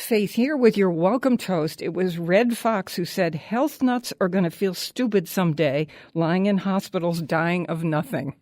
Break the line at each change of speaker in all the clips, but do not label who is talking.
Faith here with your welcome toast. It was Red Fox who said health nuts are going to feel stupid someday, lying in hospitals dying of nothing.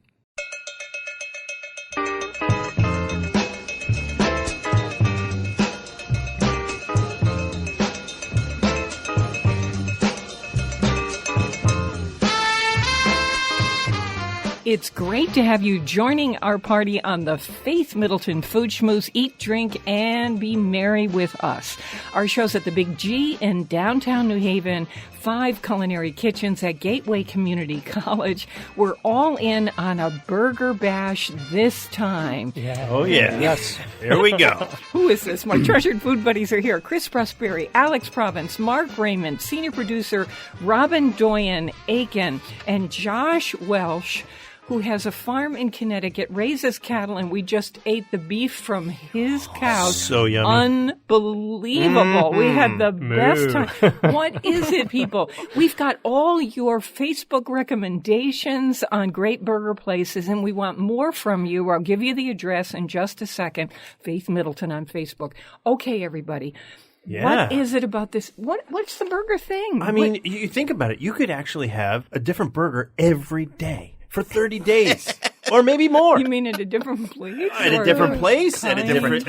It's great to have you joining our party on the Faith Middleton Food Schmooze. Eat, drink, and be merry with us. Our show's at the Big G in downtown New Haven, 5 culinary kitchens at Gateway Community College. We're all in on a burger bash this time.
Yeah. Oh, yeah.
Yes.
Here we go.
Who is this? My treasured food buddies are here. Chris Prosperi, Alex Province, Mark Raymond, senior producer Robin Doyen Aiken, and Josh Welch, who has a farm in Connecticut, raises cattle, and we just ate the beef from his cow.
So yummy.
Unbelievable. We had the best time. What is it, people? We've got all your Facebook recommendations on great burger places, and we want more from you. I'll give you the address in just a second. Faith Middleton on Facebook. Okay, everybody.
Yeah.
What is it about this? What's the burger thing?
I mean, you think about it. You could actually have a different burger every day for 30 days. Or maybe more.
You mean at a different place?
At a different place,
kind?
at a different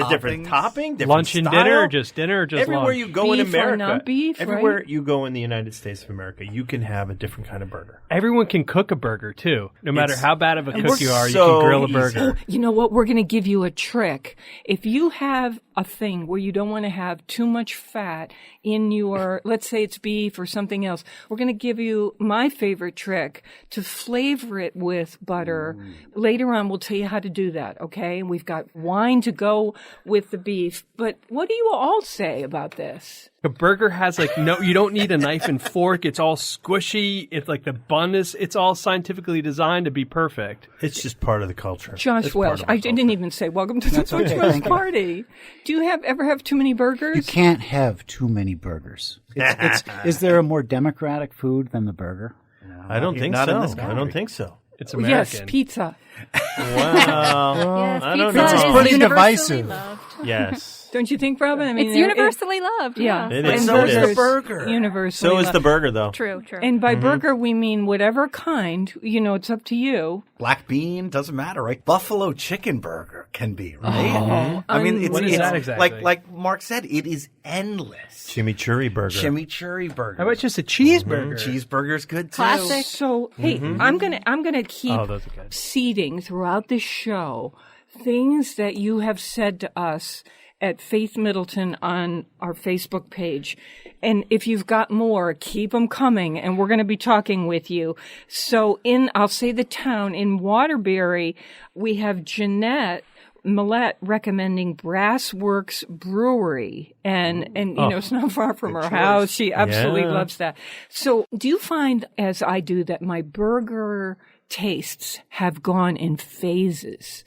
topping, different
Lunch and
style.
dinner, or just
Everywhere
lunch?
you go in
Beef or
America,
not beef,
everywhere
right?
you go in the United States of America, you can have a different kind of burger.
Everyone can cook a burger, too. No matter how bad of a cook you are, you
so
can grill a
easy.
burger.
You know what? We're going to give you a trick. If you have a thing where you don't want to have too much fat in your, let's say it's beef or something else, we're going to give you my favorite trick to flavor it with butter. Later on, we'll tell you how to do that, okay? We've got wine to go with the beef. But what do you all say about this?
A burger has you don't need a knife and fork. It's all squishy. It's like the bun it's all scientifically designed to be perfect.
It's just part of the culture.
Josh
It's part
Welch,
of our
I didn't
culture.
even say welcome to the
That's
Food
okay,
Schmooze
thank you.
party. Do you ever have too many burgers?
You can't have too many burgers. Is there a more democratic food than the burger?
I don't think
Not
so.
in this
I
country.
don't think so.
It's American.
Yes, pizza.
Wow.
Yes,
I don't
pizza
know.
It's
is
pretty
universally
divisive.
loved.
Yes.
Don't you think, Robin? I mean,
It's universally loved.
Yeah.
It
And
is.
So is
It
the
is.
burger.
Universally
So is
loved.
the burger, though.
True.
And by burger, we mean whatever kind. You know, it's up to you.
Black bean doesn't matter, right? Buffalo chicken burger can be, right? I mean, it's,
What is
it's
that exactly?
like Mark said, it is endless.
Chimichurri burger.
Chimichurri burger.
How about just a cheeseburger?
Cheeseburger's good too.
Classic.
So, hey, I'm gonna keep
Oh, those are good.
seeding throughout the show things that you have said to us at Faith Middleton on our Facebook page. And if you've got more, keep them coming, and we're going to be talking with you. So I'll say the town, in Waterbury, we have Jeanette Millette recommending Brass Works Brewery. And you know, it's not far from her house. She absolutely
Yeah.
loves that. So do you find, as I do, that my burger tastes have gone in phases?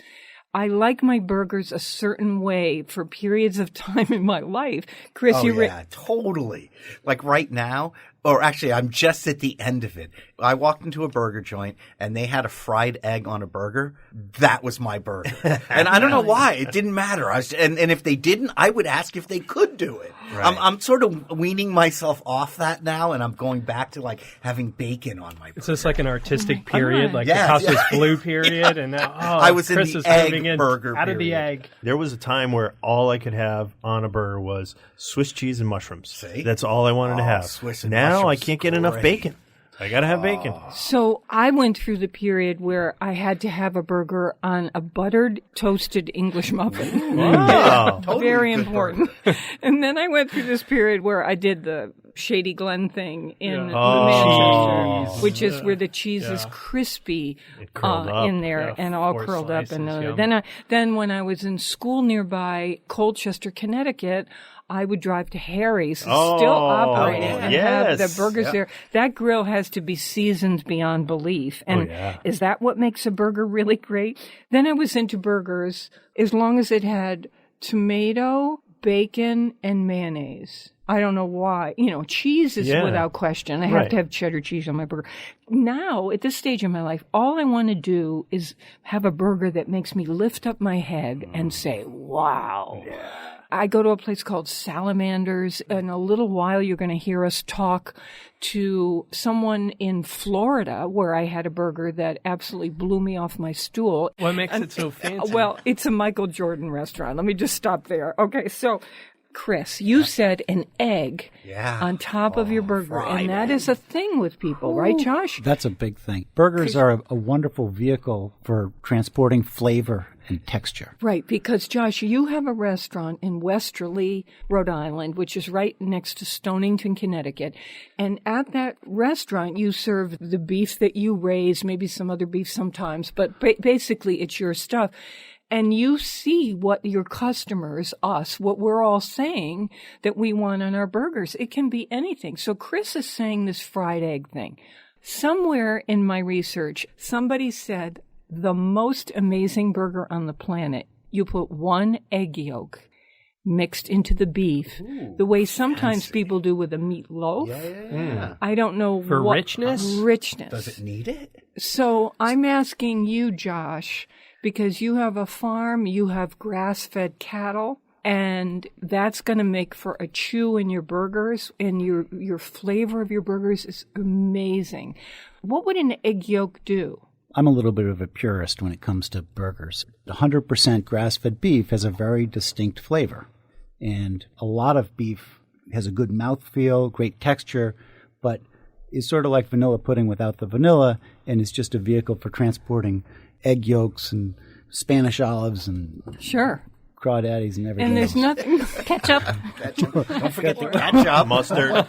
I like my burgers a certain way for periods of time in my life. Chris,
Oh, yeah, totally. Like right now, or actually, I'm just at the end of it. I walked into a burger joint and they had a fried egg on a burger. That was my burger. And I don't know why. It didn't matter. And if they didn't, I would ask if they could do it.
Right.
I'm sort of weaning myself off that now, and I'm going back to like having bacon on my burger.
It's just like an artistic period, like
Yes,
the Costas
yeah.
Blue period, and now
I was in
Chris
the
is
egg
moving in
burger
out of the
period.
egg.
There was a time where all I could have on a burger was Swiss cheese and mushrooms.
See?
That's all I wanted to
Oh,
have.
Swiss and
now I
mushrooms
can't
is
get enough
great.
bacon. I got to have bacon.
So I went through the period where I had to have a burger on a buttered toasted English muffin.
Wow.
Totally
Very
good
important. And then I went through this period where I did the Shady Glen thing in
Oh.
Manchester, which is where the cheese is crispy
curled up.
in there
Yeah,
and all
4
curled up. And
slices, yum.
then when I was in school nearby Colchester, Connecticut, I would drive to Harry's, still operating, and have the
yes.
burgers there. That grill has to be seasoned beyond belief. And
yeah.
is that what makes a burger really great? Then I was into burgers as long as it had tomato, bacon, and mayonnaise. I don't know why. You know, cheese is without question. I have to have cheddar cheese on my burger. Now, at this stage in my life, all I want to do is have a burger that makes me lift up my head and say, wow. I go to a place called Salamanders. In a little while, you're going to hear us talk to someone in Florida where I had a burger that absolutely blew me off my stool.
What makes it so fancy?
Well, it's a Michael Jordan restaurant. Let me just stop there. Okay, so Chris, you said an egg on top of your burger, and that is a thing with people, right, Josh?
That's a big thing. Burgers are a wonderful vehicle for transporting flavor and texture.
Right, because, Josh, you have a restaurant in Westerly, Rhode Island, which is right next to Stonington, Connecticut. And at that restaurant, you serve the beef that you raise, maybe some other beef sometimes, but basically it's your stuff. And you see what your customers, us, what we're all saying that we want on our burgers. It can be anything. So Chris is saying this fried egg thing. Somewhere in my research, somebody said the most amazing burger on the planet, you put one egg yolk mixed into the beef, the way sometimes people do with a meatloaf.
Yeah.
I don't know
For
what
richness?
Richness.
Does it need it?
So I'm asking you, Josh, because you have a farm, you have grass-fed cattle, and that's going to make for a chew in your burgers, and your flavor of your burgers is amazing. What would an egg yolk do?
I'm a little bit of a purist when it comes to burgers. 100% grass-fed beef has a very distinct flavor, and a lot of beef has a good mouthfeel, great texture, but is sort of like vanilla pudding without the vanilla, and is just a vehicle for transporting egg yolks and Spanish olives and
Sure.
crawdaddies and everything.
And there's nothing. Ketchup.
Don't forget the ketchup.
Mustard.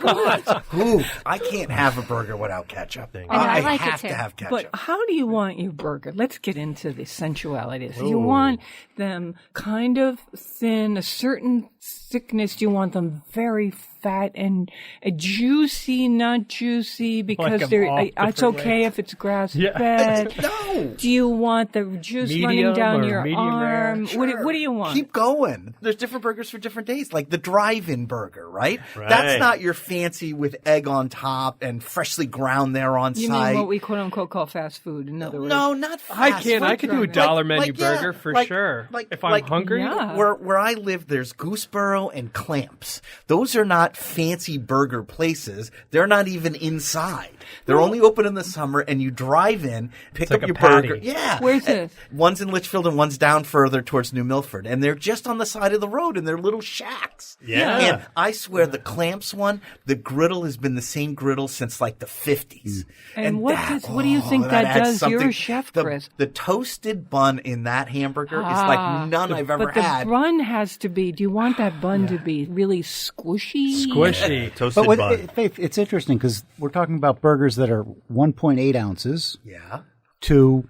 Ooh, I can't have a burger without ketchup.
I
I
like it
have
too.
to have ketchup.
But how do you want your burger? Let's get into the sensualities. Do you want them kind of thin, a certain thickness? Do you want them very fat and juicy, not juicy? Because
Like 'em all
it's
different
okay
ways.
if it's grass-fed.
No.
Do you want the juice running
Medium
down
or
your
medium rare?
arm? What do you want?
Keep going. There's different burgers for different days, like the drive-in burger, right?
Right.
That's not your fancy with egg on top and freshly ground there on
You
site.
mean what we quote-unquote call fast food, in other words?
No, not fast.
I can. I
food.
could do a
Like-
dollar menu
like, yeah,
burger for
like-
sure.
like-
if I'm
like-
hungry.
Yeah.
Where I live, there's Gooseboro and Clamps. Those are not fancy burger places. They're not even inside. They're only open in the summer, and you drive in, pick
like
up
a
your
patty.
burger. Yeah.
Where's this?
One's in Litchfield and one's down further towards New Milford, and they're just on the side of the road in their little shacks.
Yeah.
And I swear, the Clamps one, the griddle has been the same griddle since like the 50s.
And what do you think that
adds
does? You're a
something.
chef,
the,
Chris.
The toasted bun in that hamburger is like none I've ever
But the
had.
bun has to be, do you want that bun to be really squishy?
Squishy.
Toasted
But
bun.
Faith, it's interesting because we're talking about burgers that are 1.8 ounces
Yeah.
to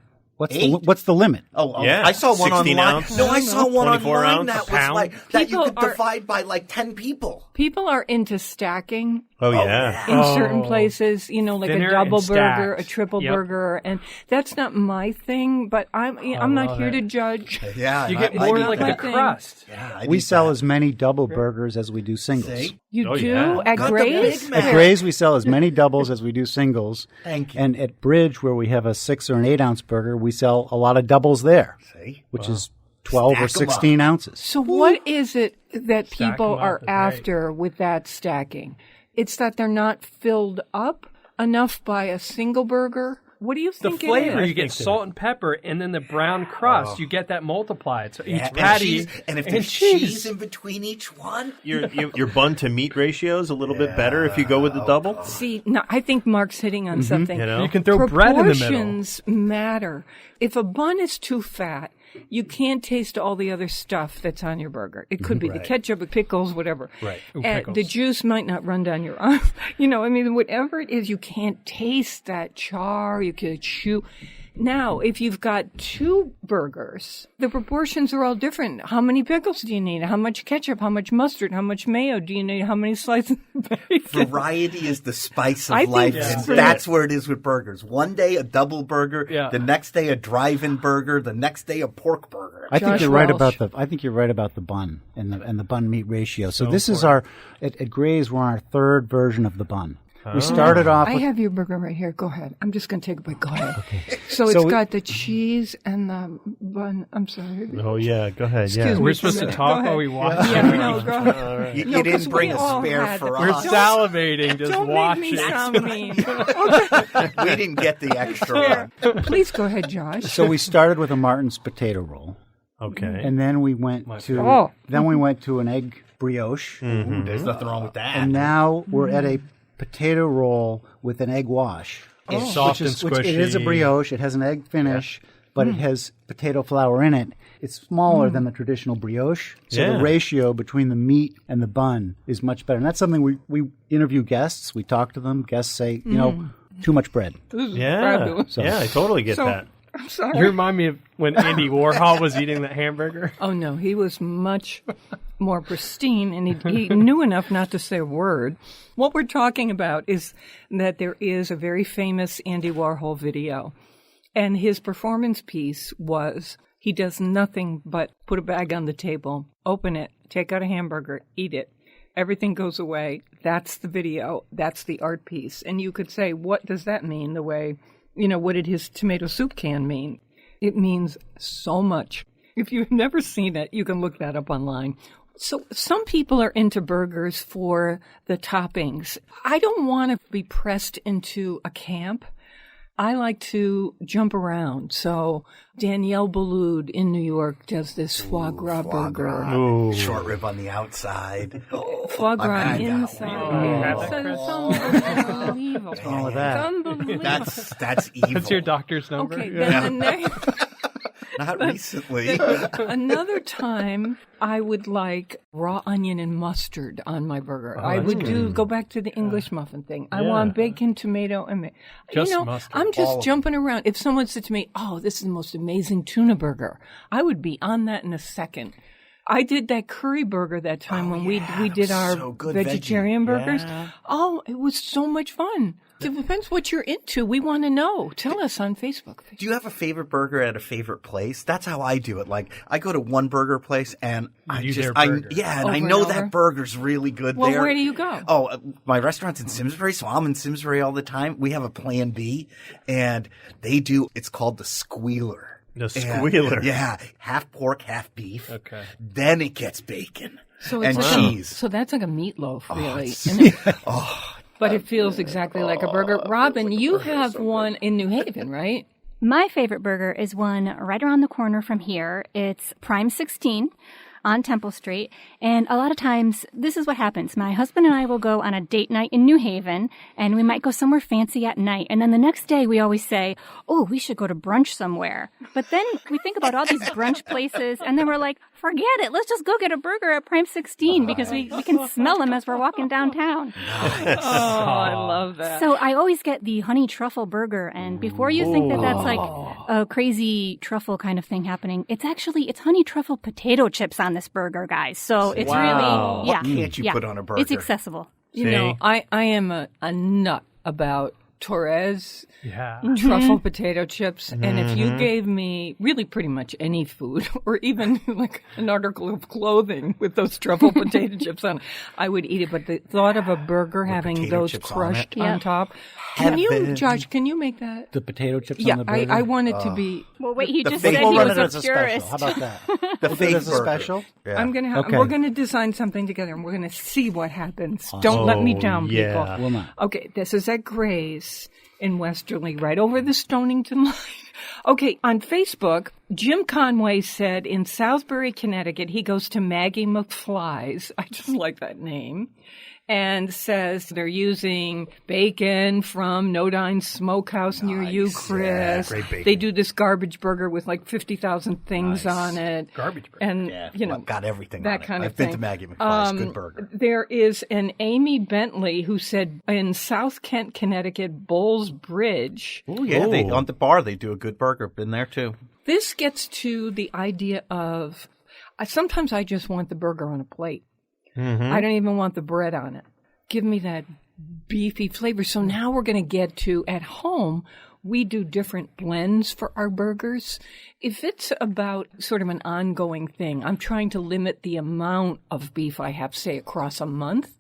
Eight?
what's the limit?
Oh,
Yeah.
I saw one
16
online.
ounce.
No, I saw one
24
online
ounce,
that
a
was
pound.
like that you
People
could
are-
divide by like 10 people.
People are into stacking
Oh, yeah.
in
Oh.
certain places, like
Thinner
a double
and
burger,
stacked.
a triple
Yep.
burger, and that's not my thing, but I'm not
love
here
it.
to judge.
Yeah,
You
I-
get
I
more
need
like
that.
the
thing.
crust.
Yeah, I
We
need
sell
that.
as many double burgers as we do singles.
See?
You
Oh,
do
yeah.
at
Got the
Graze?
Big Mac.
At Graze, we sell as many doubles as we do singles.
Thank you.
And at Bridge, where we have a 6 or an 8 ounce burger, we sell a lot of doubles there,
See?
which is 12 or
Stack 'em up.
16 ounces.
So what is it that
Stack
people
'em up
are
is right.
after with that stacking? It's that they're not filled up enough by a single burger? What do you
The
think
flavor,
it
you
is?
get salt and pepper, and then the brown crust, you get that multiplied. So each
Yeah,
patty
and if there's cheese in between each one,
Your bun to meat ratio is a little bit better if you go with the double.
See, no, I think Mark's hitting on something.
You know?
you can throw bread in the middle.
Proportions matter. If a bun is too fat, you can't taste all the other stuff that's on your burger. It could be the ketchup, the pickles, whatever.
Right.
Ooh,
And
pickles.
the juice might not run down your arm. Whatever it is, you can't taste that char. You can chew. Now, if you've got two burgers, the proportions are all different. How many pickles do you need? How much ketchup? How much mustard? How much mayo do you need? How many slices of bacon?
variety is the spice of
I think
life,
that's
and that's where it is with burgers. One day a double burger,
Yeah.
the next day a drive-in burger, the next day a pork burger.
I think
Josh
you're right
Welch.
about the bun and the bun meat ratio. So this is our at Graze, we're on our third version of the bun. We started off
I
with
have your burger right here. Go ahead. I'm just going to take a bite. Go ahead. Okay. So it's got the cheese and the bun. I'm sorry.
Oh, yeah. Go ahead.
Excuse me.
We're supposed to talk while we watch.
Yeah, no, go ahead.
You,
No,
you
'cause
didn't bring
we
a
all
spare
had
for
it.
We're
us.
salivating just
Don't
watching.
make me sound mean.
We didn't get the extra one.
Please go ahead, Josh.
So we started with a Martin's potato roll,
Okay.
and then we went to an egg brioche,
There's nothing wrong with that.
and now we're at a potato roll with an egg wash.
It's soft and
Which it is a
squishy.
brioche. It has an egg finish, but it has potato flour in it. It's smaller than the traditional brioche, so
Yeah.
the ratio between the meat and the bun is much better. And that's something we interview guests. We talk to them. Guests say, too much bread.
This is
Yeah.
fabulous.
Yeah, I totally get that.
I'm sorry.
You remind me of when Andy Warhol was eating that hamburger.
Oh, no. He was much more pristine, and he knew enough not to say a word. What we're talking about is that there is a very famous Andy Warhol video, and his performance piece was he does nothing but put a bag on the table, open it, take out a hamburger, eat it. Everything goes away. That's the video. That's the art piece. And you could say, what does that mean? The way, what did his tomato soup can mean? It means so much. If you've never seen it, you can look that up online. So some people are into burgers for the toppings. I don't want to be pressed into a camp. I like to jump around. So Danielle Boulud in New York does this foie gras burger.
Ooh.
Short rib on the outside.
Foie gras
I've had that
inside.
one.
It's unbelievable.
What's wrong with that?
It's unbelievable.
That's evil.
That's your doctor's number.
Okay, then the next...
Not recently.
Another time, I would like raw onion and mustard on my burger. I would go back to the English muffin thing. I want bacon, tomato, and
Just mustard.
I'm just jumping around. If someone said to me, "Oh, this is the most amazing tuna burger," I would be on that in a second. I did that curry burger that time when we did our
so good,
vegetarian
veggie.
burgers.
Yeah.
Oh, it was so much fun. It depends what you're into. We want to know. Tell us on Facebook.
Do you have a favorite burger at a favorite place? That's how I do it. Like, I go to one burger place and I
do
just,
their burger.
and
Over
I
and
know
over?
that burger's really good
Well,
there.
where do you go?
Oh, my restaurant's in Simsbury, so I'm in Simsbury all the time. We have a Plan B, and it's called the Squealer.
The
And-
Squealer.
yeah, half pork, half beef.
Okay.
Then it gets bacon
So
and
like
cheese.
So that's like a meatloaf, really. Isn't it? But it feels exactly like a burger. Robin, you have one in New Haven, right?
My favorite burger is one right around the corner from here. It's Prime 16 on Temple Street. And a lot of times, this is what happens. My husband and I will go on a date night in New Haven, and we might go somewhere fancy at night. And then the next day, we always say, oh, we should go to brunch somewhere. But then we think about all these brunch places, and then we're like, forget it. Let's just go get a burger at Prime 16 because we can smell them as we're walking downtown.
Oh, I love that.
So I always get the honey truffle burger, and before you think that that's like a crazy truffle kind of thing happening, it's honey truffle potato chips on this burger, guys. So it's
Wow.
really, yeah.
What can't you put on a burger?
It's accessible.
You know, I am a nut about Torres
Yeah.
truffle potato chips. And if you gave me really pretty much any food or even like an article of clothing with those truffle potato chips on it, I would eat it. But the thought of a burger having
potato
those
chips on
crushed
it.
on
Yeah.
top. Can you,
Heaven.
Josh, can you make that?
The potato chips
Yeah,
on the burger.
I want it to be.
Well, wait, he just
fake-
said
We'll
he
run
was
it
a
as a
purist.
special. How about that?
The
We'll do
fake
it as a
burger.
special.
Yeah.
I'm gonna.
Okay.
We're gonna design something together, and we're gonna see what happens. Don't let me down, people.
yeah.
Will not.
Okay, this is at Graze in Westerly, right over the Stonington line. Okay, on Facebook, Jim Conway said in Southbury, Connecticut, he goes to Maggie McFly's. I just like that name. And says they're using bacon from Nodine Smokehouse near you, Chris.
great bacon.
They do this garbage burger with like 50,000 things on it.
Garbage burger.
And, you know,
I've got everything
that
on it.
kind of
I've been
thing.
to Maggie McFly's. Good burger.
There is an Amy Bentley who said in South Kent, Connecticut, Bowles Bridge.
Oh yeah,
Ooh.
on the bar they do a good burger. Been there too.
This gets to the idea of sometimes I just want the burger on a plate. I don't even want the bread on it. Give me that beefy flavor. So now we're going to get to at home. We do different blends for our burgers. If it's about sort of an ongoing thing, I'm trying to limit the amount of beef I have, say, across a month.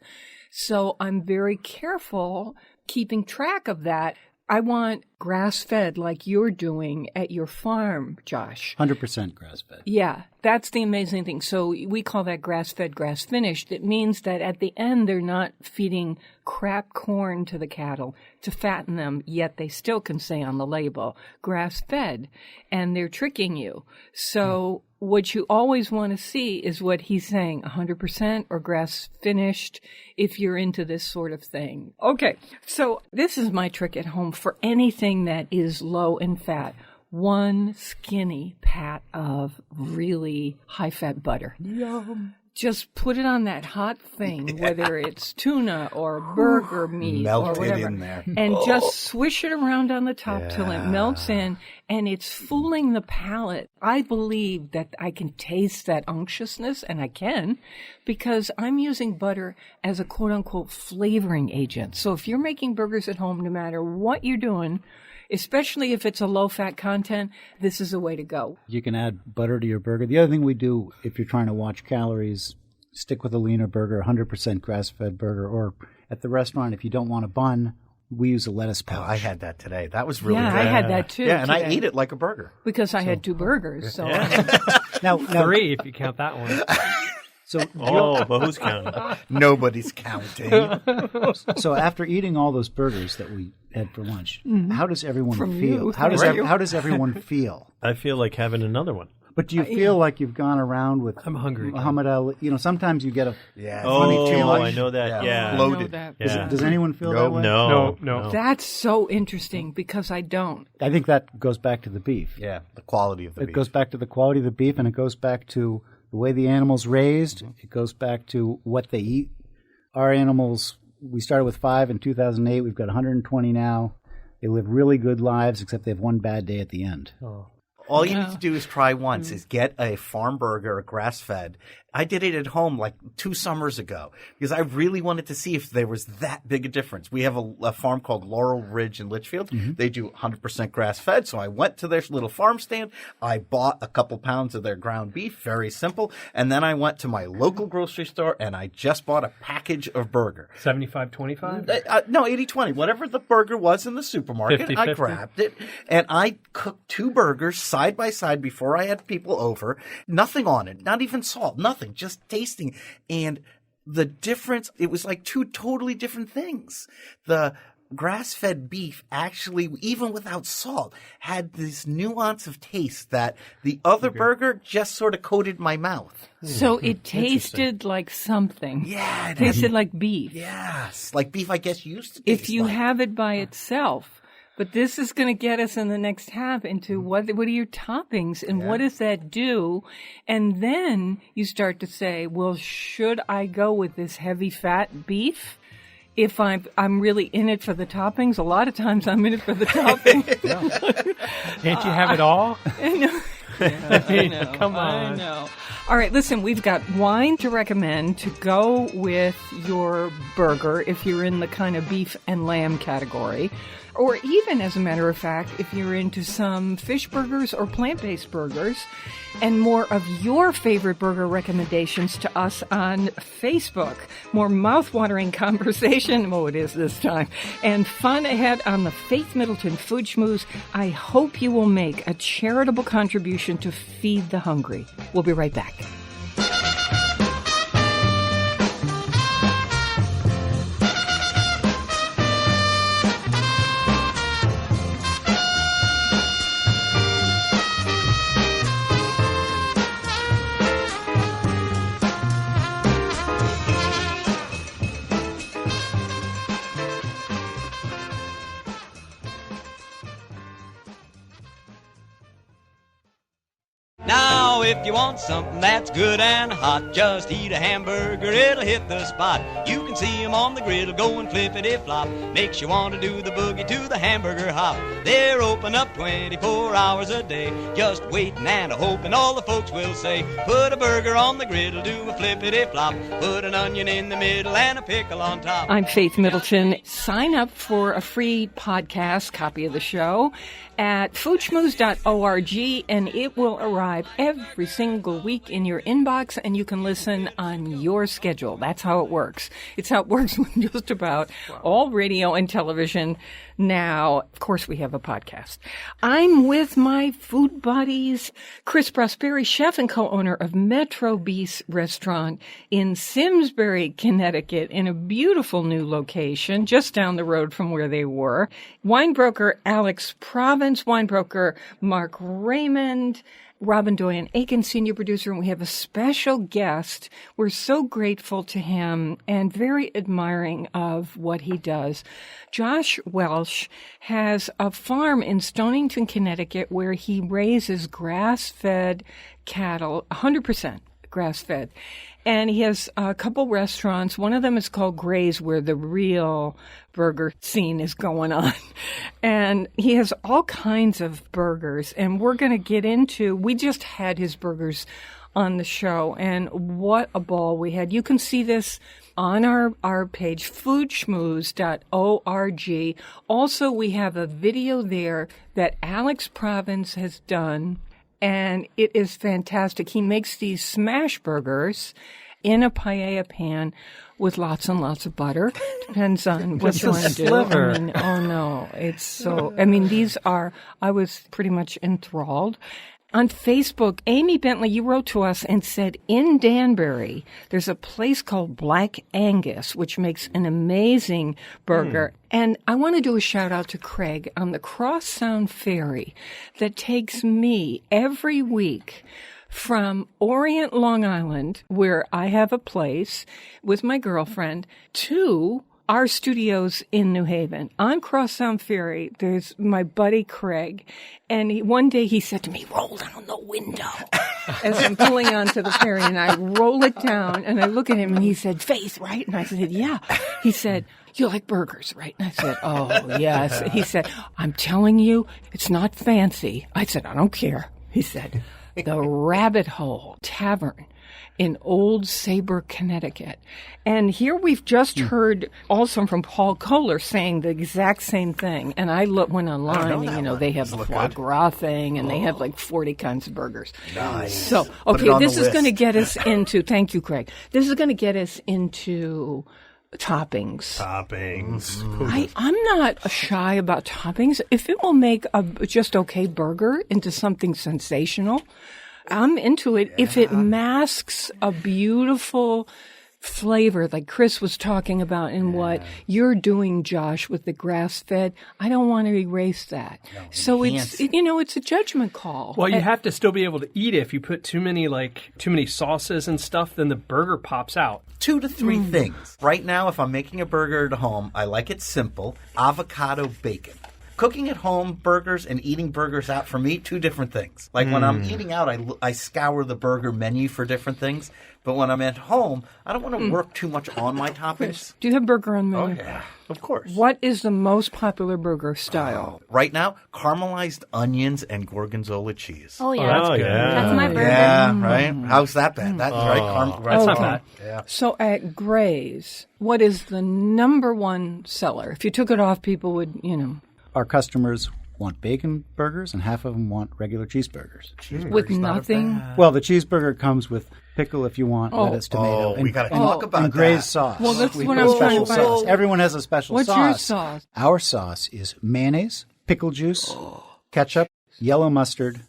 So I'm very careful keeping track of that. I want grass-fed like you're doing at your farm, Josh.
100% grass-fed.
Yeah, that's the amazing thing. So we call that grass-fed, grass-finished. It means that at the end, they're not feeding crap corn to the cattle to fatten them, yet they still can say on the label, grass-fed, and they're tricking you. So what you always want to see is what he's saying, 100% or grass-finished, if you're into this sort of thing. Okay, so this is my trick at home for anything that is low in fat. One skinny pat of really high-fat butter. Yum. Just put it on that hot thing, whether it's tuna or burger meat
Melt
or whatever,
it in there.
and just swish it around on the top till it melts in, and it's fooling the palate. I believe that I can taste that unctuousness, and I can, because I'm using butter as a quote-unquote flavoring agent. So if you're making burgers at home, no matter what you're doing, especially if it's a low-fat content, this is the way to go.
You can add butter to your burger. The other thing we do, if you're trying to watch calories, stick with a leaner burger, 100% grass-fed burger, or at the restaurant, if you don't want a bun, we use a lettuce pouch.
I had that today. That was really
Yeah,
good.
I had that too.
Yeah, and
today.
I ate it like a burger.
Because I had 2 burgers. So
Now,
3 if you count that one.
But who's counting?
Nobody's counting.
so after eating all those burgers that we had for lunch, how does everyone
From
feel?
you.
How does
Thank you.
how does everyone feel?
I feel like having another one.
But do you feel like you've gone around with
I'm hungry.
Muhammad Ali? You know, sometimes you get a
Yeah.
Oh,
too much.
I know that. Yeah.
I know
Loaded.
that.
Yeah.
Does anyone feel that way?
No.
No.
That's so interesting because I don't.
I think that goes back to the beef.
Yeah, the quality of the
It
beef.
goes back to the quality of the beef, and it goes back to the way the animal's raised. It goes back to what they eat. Our animals, we started with 5 in 2008. We've got 120 now. They live really good lives, except they have one bad day at the end.
All you need to do is try once, is get a farm burger, a grass-fed. I did it at home like 2 summers ago because I really wanted to see if there was that big a difference. We have a farm called Laurel Ridge in Litchfield. They do 100% grass-fed. So I went to their little farm stand. I bought a couple pounds of their ground beef, very simple. And then I went to my local grocery store and I just bought a package of burger.
75-25?
No, 80-20. Whatever the burger was in the supermarket,
50-50.
I grabbed it. And I cooked 2 burgers side by side before I had people over. Nothing on it. Not even salt. Nothing. Just tasting. And the difference, it was like 2 totally different things. The grass-fed beef actually, even without salt, had this nuance of taste that the other burger just sort of coated my mouth.
So it tasted like something.
Yeah.
It tasted like beef.
Yes. Like beef, I guess, used to
If
taste
you
like.
have it by itself. But this is going to get us in the next half into what are your toppings and what does that do? And then you start to say, well, should I go with this heavy fat beef? If I'm really in it for the toppings, a lot of times I'm in it for the toppings.
Can't you have it all?
I know. I know.
Come on.
I know. All right, listen, we've got wine to recommend to go with your burger if you're in the kind of beef and lamb category. Or even, as a matter of fact, if you're into some fish burgers or plant-based burgers, and more of your favorite burger recommendations to us on Facebook. More mouth-watering conversation, it is this time, and fun ahead on the Faith Middleton Food Schmooze. I hope you will make a charitable contribution to feed the hungry. We'll be right back.
Now, if you want something that's good and hot, just eat a hamburger, it'll hit the spot. You can see 'em on the griddle going flippity-flop. Makes you want to do the boogie to the hamburger hop. They're open up 24 hours a day, just waiting and hoping all the folks will say, put a burger on the griddle, do a flippity-flop, put an onion in the middle and a pickle on top.
I'm Faith Middleton. Sign up for a free podcast copy of the show at foodschmooze.org, and it will arrive every single week in your inbox, and you can listen on your schedule. That's how it works. It's how it works with just about all radio and television now. Of course, we have a podcast. I'm with my food buddies, Chris Prosperi, chef and co-owner of Metro Beast Restaurant in Simsbury, Connecticut, in a beautiful new location just down the road from where they were. Wine broker Alex Province, wine broker Mark Raymond, Robin Doyen Aiken, senior producer, and we have a special guest. We're so grateful to him and very admiring of what he does. Josh Welch has a farm in Stonington, Connecticut, where he raises grass-fed cattle, 100% grass-fed. And he has a couple restaurants. One of them is called Graze, where the real burger scene is going on. And he has all kinds of burgers. And we're going to get into, we just had his burgers on the show. And what a ball we had. You can see this on our page, foodschmooze.org. Also, we have a video there that Alex Province has done. And it is fantastic. He makes these smash burgers in a paella pan with lots and lots of butter. Depends on what you want to do. I mean, oh no, it's so, I mean, I was pretty much enthralled. On Facebook, Amy Bentley, you wrote to us and said, in Danbury, there's a place called Black Angus, which makes an amazing burger. And I want to do a shout out to Craig on the Cross Sound Ferry that takes me every week from Orient, Long Island, where I have a place with my girlfriend, to our studios in New Haven. On Cross Sound Ferry, there's my buddy Craig, and one day he said to me, roll down the window as I'm pulling onto the ferry, and I roll it down, and I look at him, and he said, Faith, right? And I said, yeah. He said, you like burgers, right? And I said, oh, yes. He said, I'm telling you, it's not fancy. I said, I don't care. He said, the Rabbit Hole Tavern in Old Sabre, Connecticut. And here we've just heard also from Paul Kohler saying the exact same thing. And I went online and, they have the foie gras thing and they have like 40 kinds of burgers. Nice. So, okay, this is going to get us into, thank you, Craig. This is going to get us into toppings. I'm not shy about toppings. If it will make a just okay burger into something sensational, I'm into it. Yeah. If it masks a beautiful flavor like Chris was talking about and what you're doing, Josh, with the grass-fed, I don't want to erase that. No, so it's a judgment call.
Well, you have to still be able to eat it. If you put too many sauces and stuff, then the burger pops out.
2 to 3 things. Right now, if I'm making a burger at home, I like it simple. Avocado bacon. Cooking at home burgers and eating burgers out, for me, 2 different things. Like when I'm eating out, I scour the burger menu for different things. But when I'm at home, I don't want to work too much on my toppings.
Do you have burger on menu?
Oh, yeah. Of course.
What is the most popular burger style?
Right now, caramelized onions and gorgonzola cheese.
Oh, yeah. That's good. That's my burger.
Yeah, right? How's that bad? That's right.
That's not bad.
Yeah.
So at Graze, what is the number one seller? If you took it off, people would,
Our customers want bacon burgers, and half of them want regular cheeseburgers.
With nothing?
Well, the cheeseburger comes with pickle if you want, lettuce, tomato.
We got to talk about
and Graze sauce.
Well, that's what I'm trying to find.
Everyone has a special sauce.
What's your sauce?
Our sauce is mayonnaise, pickle juice, ketchup, yellow mustard,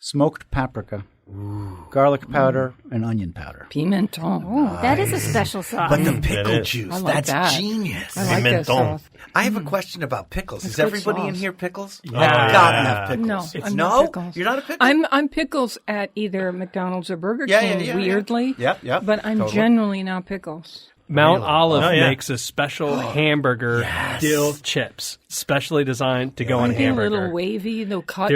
smoked paprika, garlic powder, and onion powder.
Pimenton.
Oh, that is a special sauce.
But the pickle juice, that's
genius.
I
like that sauce.
I have a question about pickles. Is everybody in here pickles?
Yeah.
Gotta have pickles.
No, I'm not pickles.
You're not a pickle?
I'm pickles at either McDonald's or Burger King, weirdly.
Yeah.
But I'm generally not pickles.
Mount Olive makes a special hamburger dill chips, specially designed to go on a hamburger.
A little wavy. They're cut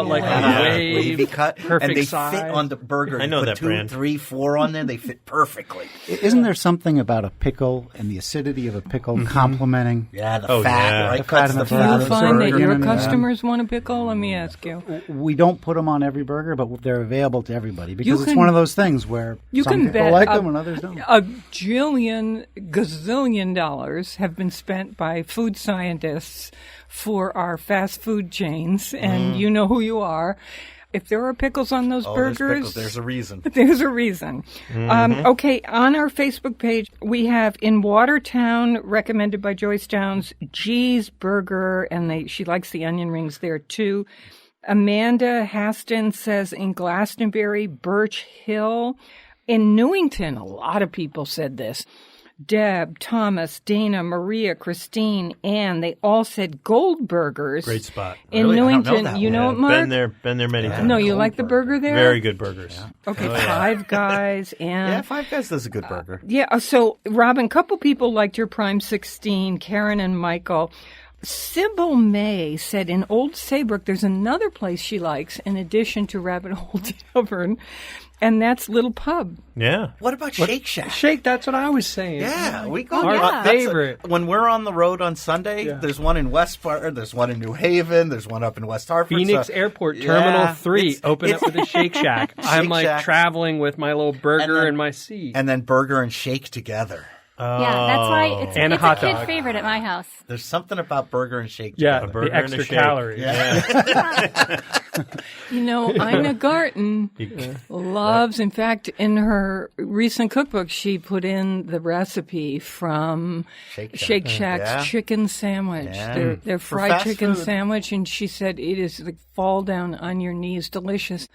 like a wavy
cut,
perfect
and they
size.
fit on the burger.
I know that
2,
brand.
3, 4 on there. They fit perfectly.
Isn't there something about a pickle and the acidity of a pickle complementing?
Yeah, the fat. Right?
The fat and the
Do
fat.
you find that your customers want a pickle? Let me ask you.
We don't put them on every burger, but they're available to everybody because it's one of those things where some people like them and others don't.
A gazillion dollars have been spent by food scientists lists for our fast food chains, and you know who you are. If there are pickles on those burgers,
there's a reason.
There's a reason. Okay, on our Facebook page, we have in Watertown, recommended by Joyce Downs, G's Burger, and she likes the onion rings there too. Amanda Haston says in Glastonbury, Birch Hill. In Newington, a lot of people said this. Deb, Thomas, Dana, Maria, Christine, Ann, they all said Gold Burgers.
Great spot.
In
Really? I don't
Newington,
know that
you know
Yeah,
what, Mark?
Been there many times.
No, you like the burger there?
Very good burgers.
Okay, Five Guys and
Yeah, Five Guys does a good burger.
yeah. So Robin, a couple people liked your Prime 16. Karen and Michael. Sybil May said in Old Saybrook, there's another place she likes in addition to Rabbit Hole Tavern, and that's Little Pub.
Yeah.
What about Shake Shack?
Shake, that's what I was saying.
Yeah, we go.
Our
That's
favorite.
when we're on the road on Sunday, there's one in Westport, there's one in New Haven, there's one up in West Hartford.
Phoenix
so-
Airport Terminal
Yeah,
3
it's-
opened up with a Shake Shack. I'm
Shake
like
Shack.
traveling with my little burger
then-
in my seat.
and then burger and shake together.
Yeah, that's why
And a
it's
hot
a kid
dog.
favorite at my house.
There's something about burger and shake
yeah,
together.
burger
the
and a
extra
shake.
calories.
You know, Ina Garten loves, in fact, in her recent cookbook, she put in the recipe from Shake Shack's
Yeah.
chicken sandwich,
Yeah.
their
For
fried
fast
chicken
food.
sandwich, and she said it is like fall down on your knees, delicious.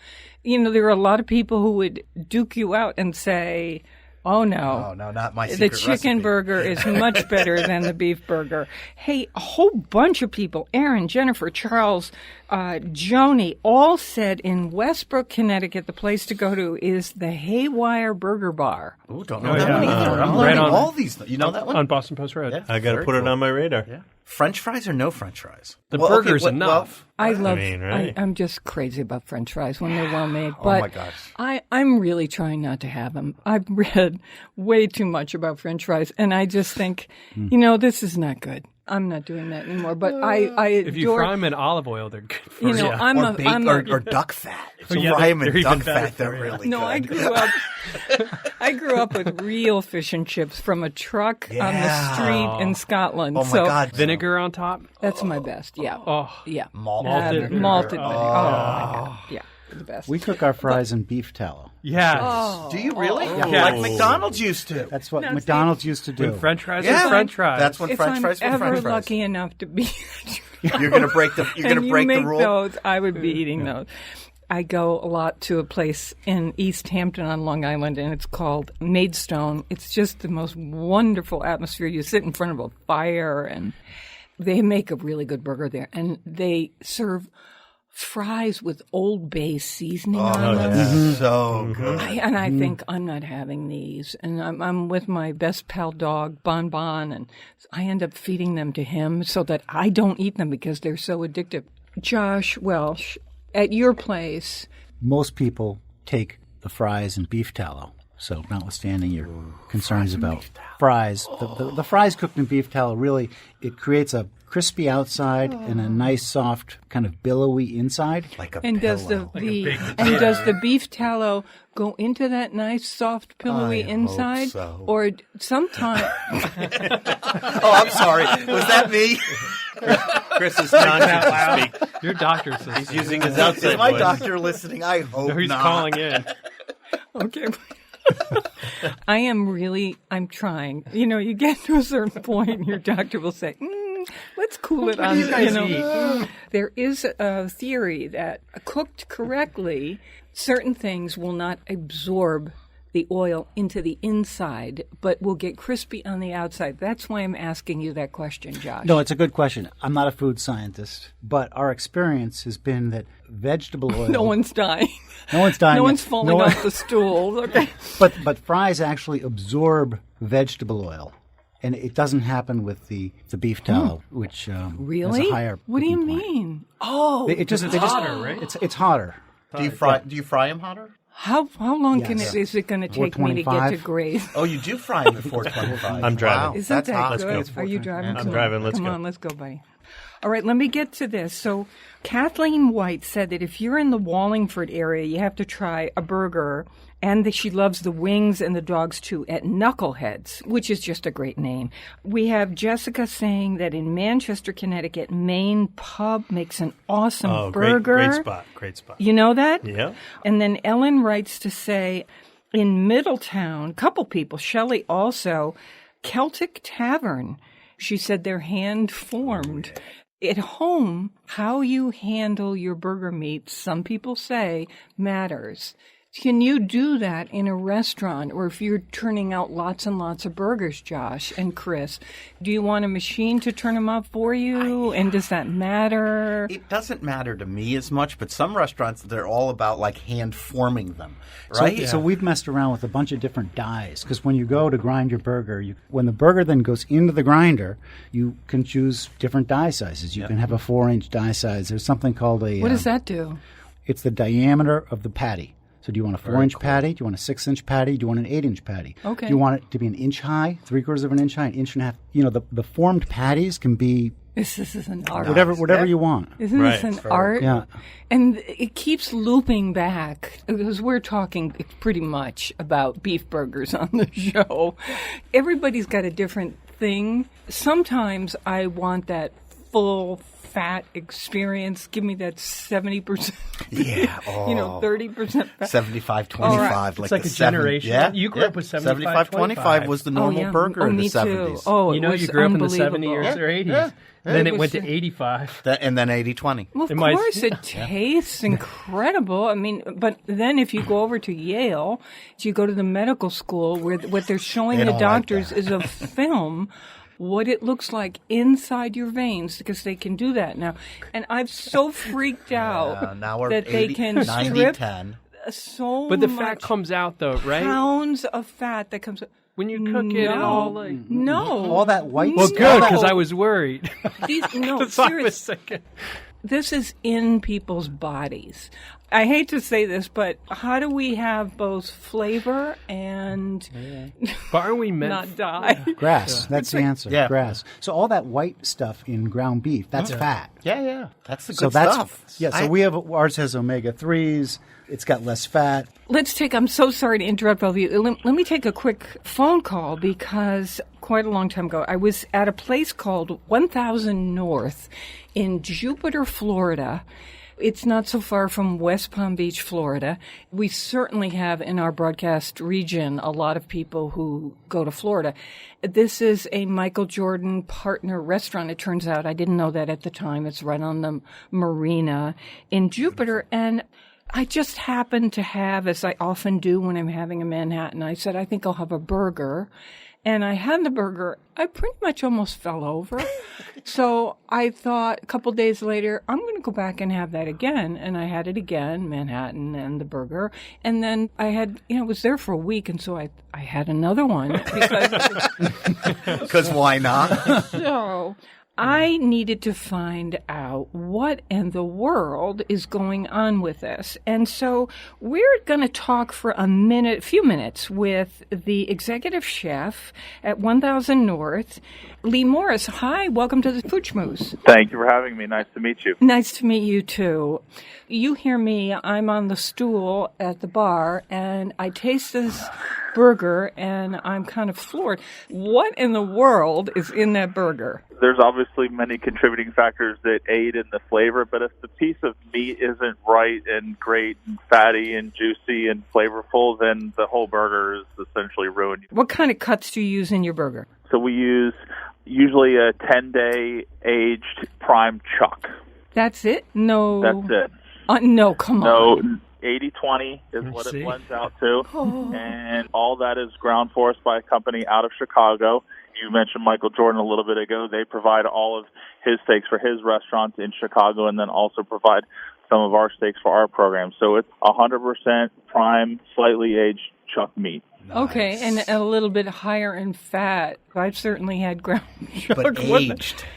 You know, there are a lot of people who would duke you out and say, oh, no.
Oh, no, not my
The
secret
chicken
recipe.
burger is much better than the beef burger. Hey, a whole bunch of people, Aaron, Jennifer, Charles, Joni, all said in Westbrook, Connecticut, the place to go to is the Haywire Burger Bar.
Ooh, don't know
Oh,
that
yeah.
one either. I'm
Right
learning
on-
all these. You know that one?
On Boston Post Road.
Yeah.
I got to
Very
put it
cool.
on my radar.
Yeah. French fries or no French fries?
The
Well, okay,
burger's
well-
enough.
I love.
mean, right?
I'm just crazy about French fries when they're well made.
Oh,
But
my gosh.
I'm really trying not to have them. I've read way too much about French fries, and I just think, you know, this is not good. I'm not doing that anymore. But I
If you
adore-
fry them in olive oil, they're good for
You know, I'm
or
a,
bake,
I'm
or
a,
duck fat. If
Oh,
you
yeah,
fry them
they're
in
even
duck
better
fat, they're
for you.
really
No,
good.
I grew up with real fish and chips from a truck on the
Yeah.
street in Scotland.
Oh, my
so
God.
vinegar on top.
that's my best. Yeah.
Oh,
Yeah.
Malted vinegar.
Malted vinegar. Oh, my God. Yeah. The best.
We cook our fries in beef tallow.
yes.
Do you really?
Yeah.
Like McDonald's used to.
That's what
No, see-
McDonald's used to do.
When French fries
Yeah.
are French fries.
That's when
if
French
I'm
fries were
ever
French fries.
lucky enough to be
You're gonna break the. You're
and
gonna
you
break
make
the rule.
those, I would be eating those. I go a lot to a place in East Hampton on Long Island, and it's called Maidstone. It's just the most wonderful atmosphere. You sit in front of a fire, and they make a really good burger there. And they serve fries with Old Bay seasoning on them.
That's so good.
I think I'm not having these, and I'm with my best pal dog Bon Bon, and I end up feeding them to him so that I don't eat them because they're so addictive. Josh Welch, at your place,
Most people take the fries in beef tallow. So, notwithstanding your concerns about fries, the fries cooked in beef tallow really it creates a crispy outside and a nice, soft, kind of billowy inside.
Like a
and
pillow.
does the beef tallow go into that nice, soft, pillowy
I
inside,
hope so.
or sometimes?
Oh, I'm sorry. Was that me?
Chris is conscious to speak.
Your doctor says
He's using his outside
Is my
voice.
doctor listening? I hope
no, he's
not.
calling in.
Okay. I'm trying. You know, you get to a certain point and your doctor will say, let's cool it on. There is a theory that cooked correctly, certain things will not absorb the oil into the inside, but will get crispy on the outside. That's why I'm asking you that question, Josh.
No, it's a good question. I'm not a food scientist, but our experience has been that vegetable oil.
No one's dying.
No one's dying.
No one's falling
No one-
off the stool. Okay.
But fries actually absorb vegetable oil, and it doesn't happen with the beef tallow, which
Really?
has a higher.
What do you
cooking point.
mean? Oh,
It's
hotter, right?
It's hotter.
Do you fry them hotter?
how long
Yes.
is it going to take me to get to
425.
Graze?
Oh, you do fry them at 425.
I'm driving.
Wow,
Isn't
that's
that
hot.
good? Are you driving?
I'm driving. Let's
Come
go.
on, let's go, buddy. All right, let me get to this. So Kathleen White said that if you're in the Wallingford area, you have to try a burger And she loves the wings and the dogs, too, at Knuckleheads, which is just a great name. We have Jessica saying that in Manchester, Connecticut, Maine Pub makes an awesome burger.
Great spot.
You know that?
Yeah.
And then Ellen writes to say, in Middletown, couple people, Shelley also, Celtic Tavern. She said they're hand-formed. At home, how you handle your burger meat, some people say, matters. Can you do that in a restaurant, or if you're turning out lots and lots of burgers, Josh and Chris? Do you want a machine to turn them up for you, and does that matter?
It doesn't matter to me as much, but some restaurants, they're all about like hand forming them, right?
So we've messed around with a bunch of different dies, because when you go to grind your burger, when the burger then goes into the grinder, you can choose different die sizes. You can have a 4-inch die size. There's something called a...
What does that do?
It's the diameter of the patty. So do you want a 4-inch patty? Do you want a 6-inch patty? Do you want an 8-inch patty?
Okay.
Do you want it to be an inch high, 3/4 of an inch high, an inch and a half? You know, the formed patties can be
This is an art.
whatever you want.
Isn't this an art?
Yeah.
And it keeps looping back, because we're talking pretty much about beef burgers on the show. Everybody's got a different thing. Sometimes I want that full fat experience. Give me that 70%.
Yeah.
30% fat.
75-25.
Right.
It's like a generation.
Yeah.
You grew up with
75-25 was the normal burger in the
me
70s.
Too. Oh,
You know,
it was
you grew up in the
unbelievable.
70s or 80s.
Yeah.
Then
It
it went
was-
to 85.
And then 80-20.
Well, of
It might-
course, it tastes incredible. I mean, but then if you go over to Yale, you go to the medical school where what they're showing
They
the
don't like
doctors
that.
is a film, what it looks like inside your veins, because they can do that now. And I've so freaked out
Now we're
that
80,
they can
90-10.
strip so
But the
much
fat comes out, though, right?
pounds of fat that comes.
When you cook it and all like...
No,
All that white
Well,
stuff.
good, because I was worried.
No,
That's why I was
seriously.
thinking.
This is in people's bodies. I hate to say this, but how do we have both flavor and
But aren't we meant...
not die?
Grass. That's the answer.
Yeah.
Grass. So all that white stuff in ground beef, that's fat.
Yeah. That's the
So
good
that's
stuff.
yeah. So we have ours has omega-3s. It's got less fat.
I'm so sorry to interrupt all of you. Let me take a quick phone call, because quite a long time ago, I was at a place called 1000 North in Jupiter, Florida. It's not so far from West Palm Beach, Florida. We certainly have in our broadcast region a lot of people who go to Florida. This is a Michael Jordan partner restaurant. It turns out, I didn't know that at the time. It's right on the marina in Jupiter. And I just happened to have, as I often do when I'm having a Manhattan, I said, I think I'll have a burger. And I had the burger. I pretty much almost fell over. So I thought a couple days later, I'm going to go back and have that again. And I had it again, Manhattan and the burger. And then I had, it was there for a week. And so I had another one.
Because why not?
So I needed to find out what in the world is going on with this. And so we're going to talk for a few minutes with the executive chef at 1000 North, Lee Morris. Hi, welcome to the Food Schmooze.
Thank you for having me. Nice to meet you.
Nice to meet you too. You hear me, I'm on the stool at the bar and I taste this burger and I'm kind of floored. What in the world is in that burger?
There's obviously many contributing factors that aid in the flavor, but if the piece of meat isn't right and great and fatty and juicy and flavorful, then the whole burger is essentially ruined.
What kind of cuts do you use in your burger?
So we use usually a 10-day aged prime chuck.
That's it? No.
That's it.
No, come on.
No, 80-20 is what
see.
it blends out to. And all that is ground for us by a company out of Chicago. You mentioned Michael Jordan a little bit ago. They provide all of his steaks for his restaurants in Chicago and then also provide some of our steaks for our program. So it's 100% prime, slightly aged chuck meat.
Okay, and a little bit higher in fat. I've certainly had ground chuck.
But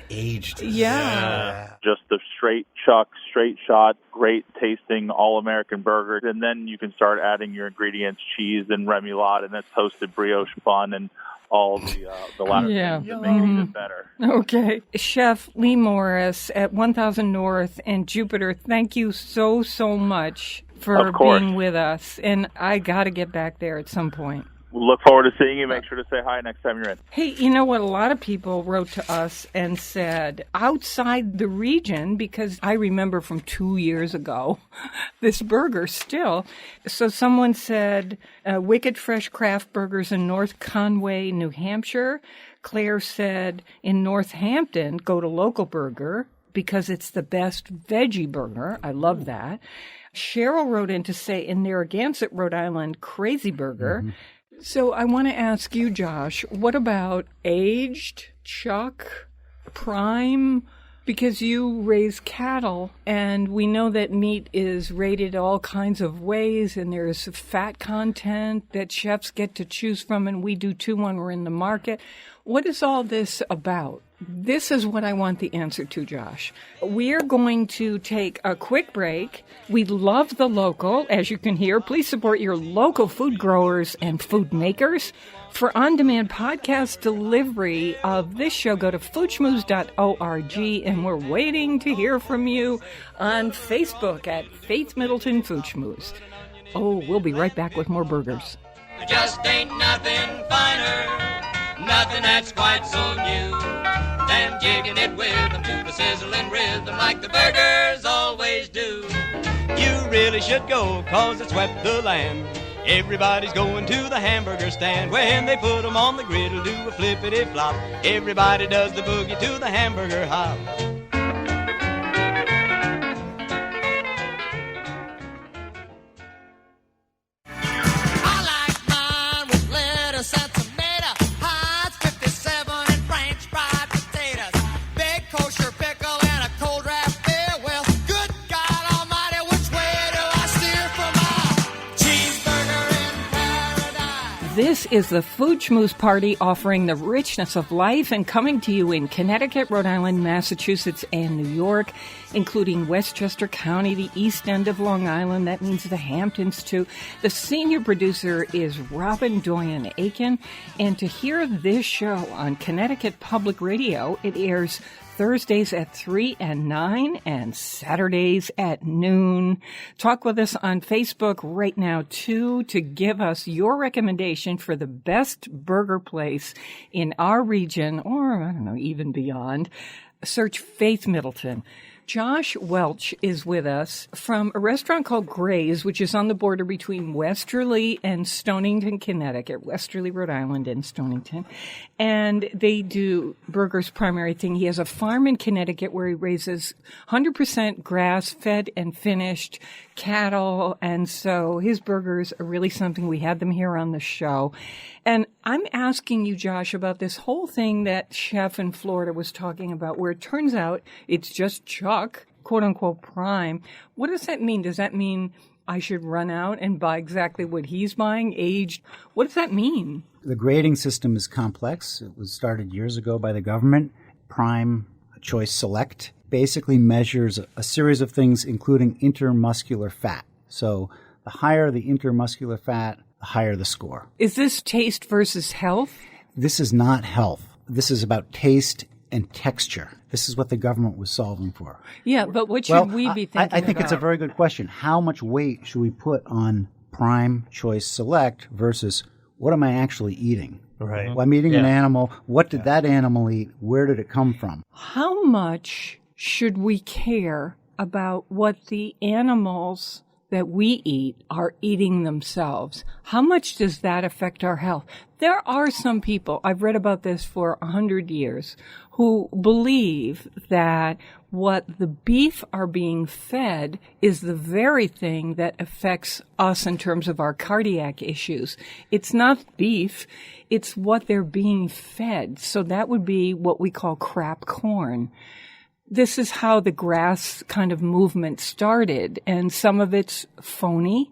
aged.
Yeah.
Just the straight chuck, straight shot, great tasting all-American burger. And then you can start adding your ingredients, cheese and remoulade, and that's toasted brioche bun and all the latter things that make it even better.
Okay. Chef Lee Morris at 1000 North and Jupiter, thank you so much for
Of course.
being with us. And I got to get back there at some point.
We'll look forward to seeing you. Make sure to say hi next time you're in.
Hey, you know what? A lot of people wrote to us and said outside the region, because I remember from 2 years ago, this burger still. So someone said Wicked Fresh Craft Burgers in North Conway, New Hampshire. Claire said in Northampton, go to Local Burger because it's the best veggie burger. I love that. Cheryl wrote in to say in Narragansett, Rhode Island, Crazy Burger. Mm-hmm. So I want to ask you, Josh, what about aged, chuck, prime? Because you raise cattle, and we know that meat is rated all kinds of ways, and there's fat content that chefs get to choose from, and we do too when we're in the market. What is all this about? This is what I want the answer to, Josh. We're going to take a quick break. We love the local. As you can hear, please support your local food growers and food makers. For on-demand podcast delivery of this show, go to foodschmooze.org, and we're waiting to hear from you on Facebook at Faith Middleton Food Schmooze. Oh, we'll be right back with more burgers.
There just ain't nothing finer, nothing that's quite so new, than jigging it with them to the sizzling rhythm like the burgers always do. You really should go, 'cause it swept the land. Everybody's going to the hamburger stand. When they put them on the griddle, do a flippity-flop. Everybody does the boogie to the hamburger hop.
I like mine with lettuce and tomato, Heinz 57 and French fried potatoes, big kosher pickle and a cold draft beer. Well, good God Almighty, which way do I steer for my cheeseburger in paradise?
This is the Food Schmooze Party, offering the richness of life and coming to you in Connecticut, Rhode Island, Massachusetts, and New York, including Westchester County, the east end of Long Island. That means the Hamptons, too. The senior producer is Robin Doyen Aiken. And to hear this show on Connecticut Public Radio, it airs Thursdays at 3 and 9 and Saturdays at noon. Talk with us on Facebook right now, too, to give us your recommendation for the best burger place in our region, or, I don't know, even beyond. Search Faith Middleton. Josh Welch is with us from a restaurant called Graze, which is on the border between Westerly and Stonington, Connecticut. Westerly, Rhode Island, and Stonington. And they do burgers primary thing. He has a farm in Connecticut where he raises 100% grass-fed and finished cattle. And so his burgers are really something. We had them here on the show. And I'm asking you, Josh, about this whole thing that chef in Florida was talking about, where it turns out it's just chuck, quote-unquote prime. What does that mean? Does that mean I should run out and buy exactly what he's buying, aged? What does that mean?
The grading system is complex. It was started years ago by the government. Prime Choice Select basically measures a series of things, including intermuscular fat. So the higher the intermuscular fat, the higher the score.
Is this taste versus health?
This is not health. This is about taste and texture. This is what the government was solving for.
Yeah, but what should we be thinking
I think
about?
it's a very good question. How much weight should we put on Prime Choice Select versus what am I actually eating?
Right.
Well, I'm eating an animal. What did that animal eat? Where did it come from?
How much should we care about what the animals that we eat are eating themselves? How much does that affect our health? There are some people, I've read about this for 100 years, who believe that what the beef are being fed is the very thing that affects us in terms of our cardiac issues. It's not beef, it's what they're being fed. So that would be what we call crap corn. This is how the grass kind of movement started, and some of it's phony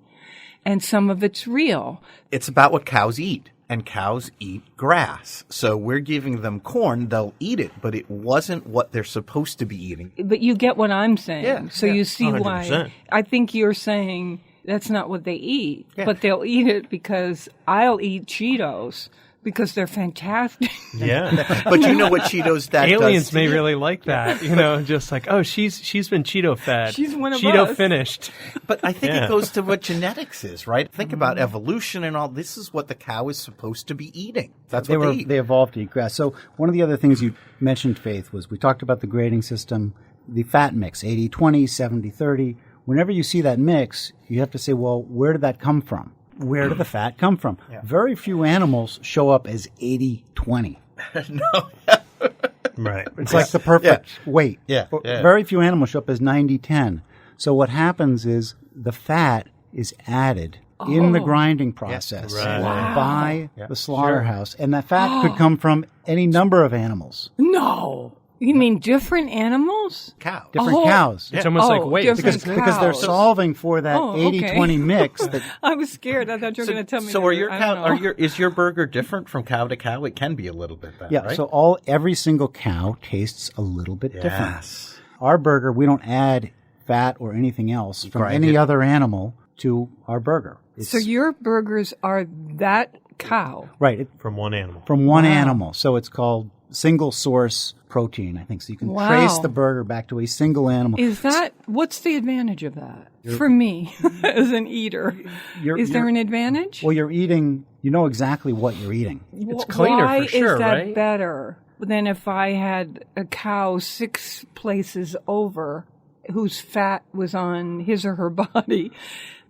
and some of it's real.
It's about what cows eat, and cows eat grass. So we're giving them corn, they'll eat it, but it wasn't what they're supposed to be eating.
But you get what I'm saying.
Yeah,
so you see
100%.
why. I think you're saying that's not what they eat, but they'll eat it because I'll eat Cheetos. because they're fantastic.
Yeah.
But you know what Cheetos that
Aliens
does?
may really like that, just like, oh, she's been Cheeto fed.
She's one of
Cheeto
us.
finished.
But I think
Yeah.
it goes to what genetics is, right? Think
Mm-hmm.
about evolution and all. This is what the cow is supposed to be eating. That's what they eat.
They evolved to eat grass. So one of the other things you mentioned, Faith, was we talked about the grading system, the fat mix, 80-20, 70-30. Whenever you see that mix, you have to say, well, where did that come from? Where did the fat come from? Very few animals show up as 80-20.
Right.
It's like the perfect weight.
Yeah.
Very few animals show up as 90-10. So what happens is the fat is added in the grinding process by the slaughterhouse. And that fat could come from any number of animals,
No. You mean different animals?
Cow.
different cows.
It's almost like weight.
different
Because they're
cows.
solving for that
Oh, okay.
80-20 mix. That
I was scared. I thought you were going to tell me.
So
they
are
were-
your
I
cow?
don't know.
Is your burger different from cow to cow? It can be a little bit that,
Yeah,
right?
so every single cow tastes a little bit different.
Yes.
Our burger, we don't add fat or anything else from
grind
any
it.
other animal to our burger.
So your burgers are that cow.
Right,
From one animal.
from one animal. So it's called single source protein, I think. So you can
Wow.
trace the burger back to a single animal.
Is that what's the advantage of that for me as an eater? Is there an advantage?
Well, you're eating, you know exactly what you're eating.
It's cleaner
Why
for sure,
is that
right?
better than if I had a cow 6 places over whose fat was on his or her body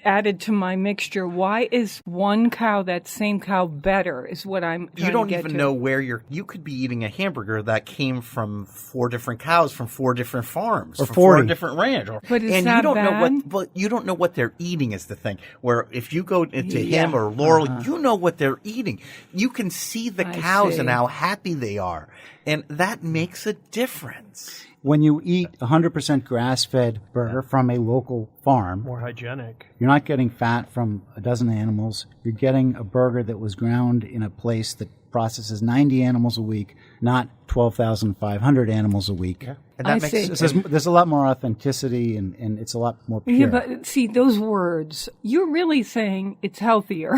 added to my mixture? Why is one cow, that same cow, better is what I'm trying
You don't
to get
even
to.
know where you could be eating a hamburger that came from 4 different cows from 4 different farms
Or
from
40.
4 different ranches.
But is
and
that
you don't know
bad?
what you don't know what they're eating is the thing. Where if you go into
Yeah.
him or Laurel, you know what they're eating. You can see the
I
cows
see.
and how happy they are. And that makes a difference.
When you eat 100% grass-fed burger from a local farm,
More hygienic.
you're not getting fat from a dozen animals. You're getting a burger that was ground in a place that processes 90 animals a week, not 12,500 animals a week.
And
I
that
see.
makes
So there's a lot more authenticity and it's a lot more pure.
Yeah, but see, those words, you're really saying it's healthier.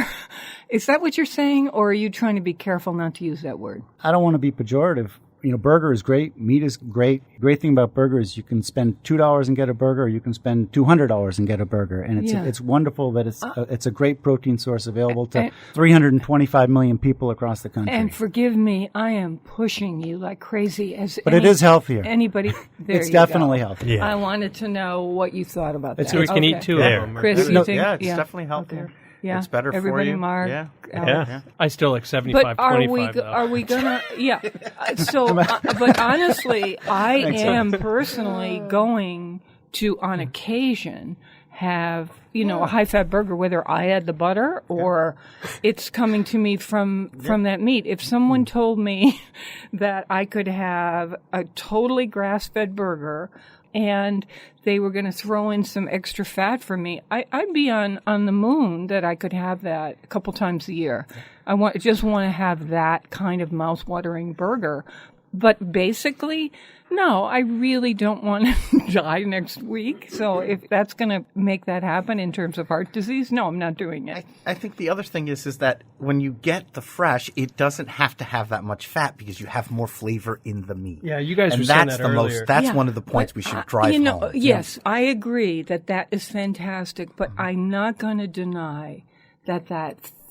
Is that what you're saying, or are you trying to be careful not to use that word?
I don't want to be pejorative. You know, burger is great. Meat is great. Great thing about burger is you can spend $2 and get a burger, or you can spend $200 and get a burger. And it's wonderful that it's a great protein source available to 325 million people across the country.
And forgive me, I am pushing you like crazy.
But it is healthier.
Anybody, there
It's
you
definitely
go.
healthy.
I wanted to know what you thought about that.
So we can eat 2
There.
of them.
Chris, you think?
yeah, it's definitely healthier.
Okay. Yeah.
It's better
Everybody
for you.
Mark,
Yeah.
Alex.
Yeah.
I still like 75,
But are
25 though.
are we gonna? Yeah. So, but honestly, I am personally going to, on occasion, have a high-fat burger, whether I add the butter or it's coming to me from that meat. If someone told me that I could have a totally grass-fed burger and they were going to throw in some extra fat for me, I'd be on the moon that I could have that a couple times a year. I just want to have that kind of mouth-watering burger. But basically, no, I really don't want to die next week. So if that's going to make that happen in terms of heart disease, no, I'm not doing it.
I think the other thing is that when you get the fresh, it doesn't have to have that much fat because you have more flavor in the meat.
Yeah, you guys
and
were saying
that's
that
the
earlier.
most. That's
Yeah,
one of the points we
but,
should drive home.
Yes, I agree that is fantastic, but I'm not going to deny that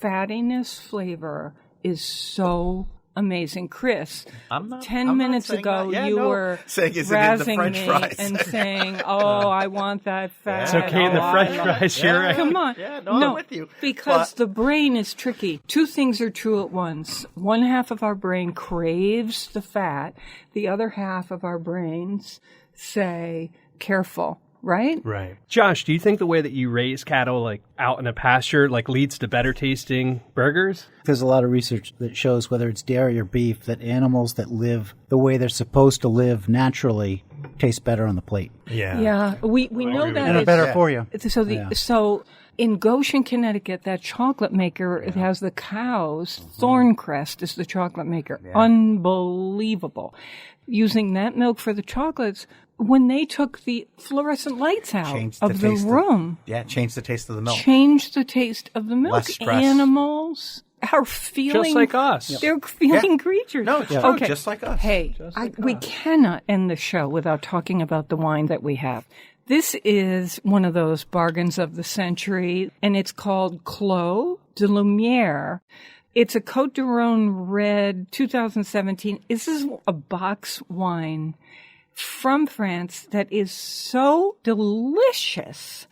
fattiness flavor is so amazing. Chris,
I'm not
10 minutes
saying
ago,
that. Yeah,
you
no.
were
Saying is it in the
razzing
French
me
fries?
and saying, "Oh, I want that fat."
It's okay in the
Oh,
French
I love-"
fries, you're right.
Come on.
Yeah, no, I'm with you.
Because
But-
the brain is tricky. 2 things are true at once. One half of our brain craves the fat. The other half of our brains say, careful, right?
Right.
Josh, do you think the way that you raise cattle like out in a pasture like leads to better tasting burgers?
There's a lot of research that shows, whether it's dairy or beef, that animals that live the way they're supposed to live naturally taste better on the plate.
Yeah.
Yeah, we know that.
And are
it's-
better for you.
So in Goshen, Connecticut, that chocolate maker, it has the cows. Thorncrest is the chocolate maker. Unbelievable. Using that milk for the chocolates, when they took the fluorescent lights out
Changed the
of the
taste
room,
change the taste of the milk.
changed the taste of the milk.
Less stress.
Animals are feeling
Just like us.
They're feeling creatures.
No, it's true,
okay.
just like us.
Hey, we cannot end the show without talking about the wine that we have. This is one of those bargains of the century, and it's called Clos de Lumière. It's a Côte du Rhône Red 2017. This is a box wine from France that is so delicious.